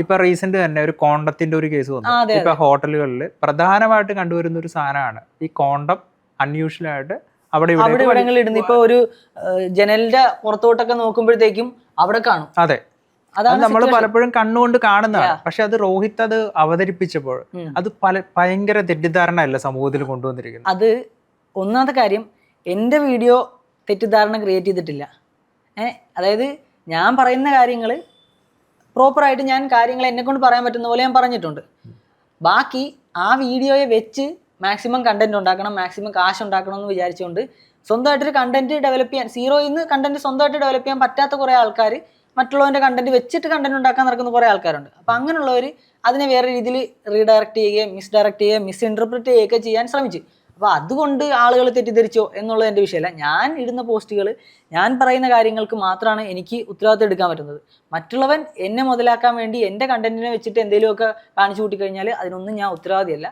ഇപ്പൊ റീസെന്റ് തന്നെ ഒരു കോണ്ടത്തിന്റെ ഒരു കേസ് വന്നു. ഇപ്പൊ ഹോട്ടലുകളിൽ പ്രധാനമായിട്ട് കണ്ടുവരുന്ന ഒരു സാധനമാണ് ഈ കോണ്ടം അൺയൂഷ്വൽ ആയിട്ട് അവിടെ ഇവിടങ്ങളിൽ ഇടുന്നു. ഇപ്പൊ ഒരു ജനലിന്റെ പുറത്തോട്ടൊക്കെ നോക്കുമ്പോഴത്തേക്കും അവിടെ കാണും. അതെ, അത് നമ്മൾ പലപ്പോഴും കണ്ണുകൊണ്ട് കാണുന്നതാണ്. പക്ഷെ അത് രോഹിത് അത് അവതരിപ്പിച്ചപ്പോൾ അത് ഭയങ്കര തെറ്റിദ്ധാരണ അല്ല സമൂഹത്തിൽ കൊണ്ടുവന്നിരിക്കുന്നത്. അത് ഒന്നാമത്തെ കാര്യം, എൻ്റെ വീഡിയോ തെറ്റിദ്ധാരണ ക്രിയേറ്റ് ചെയ്തിട്ടില്ല. അതായത് ഞാൻ പറയുന്ന കാര്യങ്ങൾ പ്രോപ്പറായിട്ട് ഞാൻ കാര്യങ്ങൾ എന്നെ കൊണ്ട് പറയാൻ പറ്റുന്ന പോലെ ഞാൻ പറഞ്ഞിട്ടുണ്ട്. ബാക്കി ആ വീഡിയോയെ വെച്ച് മാക്സിമം കണ്ടന്റ് ഉണ്ടാക്കണം, മാക്സിമം കാശ് ഉണ്ടാക്കണം എന്ന് വിചാരിച്ചുകൊണ്ട് സ്വന്തമായിട്ടൊരു കണ്ടന്റ് ഡെവലപ്പ് ചെയ്യാൻ, സീറോയിൽ നിന്ന് കണ്ടന്റ് സ്വന്തമായിട്ട് ഡെവലപ്പ് ചെയ്യാൻ പറ്റാത്ത കുറേ ആൾക്കാർ മറ്റുള്ളവൻ്റെ കണ്ടന്റ് വെച്ചിട്ട് കണ്ടന്റ് ഉണ്ടാക്കാൻ നടക്കുന്ന കുറേ ആൾക്കാരുണ്ട്. അപ്പോൾ അങ്ങനെയുള്ളവർ അതിനെ വേറെ രീതിയിൽ റീഡയറക്റ്റ് ചെയ്യുകയും മിസ്ഡയറക്റ്റ് ചെയ്യുകയും മിസ്ഇൻറ്റർപ്രിറ്റ് ചെയ്യുകയൊക്കെ ചെയ്യാൻ ശ്രമിച്ചു. അപ്പോൾ അതുകൊണ്ട് ആളുകൾ തെറ്റിദ്ധരിച്ചോ എന്നുള്ളത് എൻ്റെ വിഷയമല്ല. ഞാൻ ഇടുന്ന പോസ്റ്റുകൾ, ഞാൻ പറയുന്ന കാര്യങ്ങൾക്ക് മാത്രമാണ് എനിക്ക് ഉത്തരവാദിത്തം എടുക്കാൻ പറ്റുന്നത്. മറ്റുള്ളവൻ എന്നെ മുതലാക്കാൻ വേണ്ടി എൻ്റെ കണ്ടന്റിനെ വെച്ചിട്ട് എന്തെങ്കിലുമൊക്കെ കാണിച്ചു കൂട്ടിക്കഴിഞ്ഞാൽ അതിനൊന്നും ഞാൻ ഉത്തരവാദിയല്ല.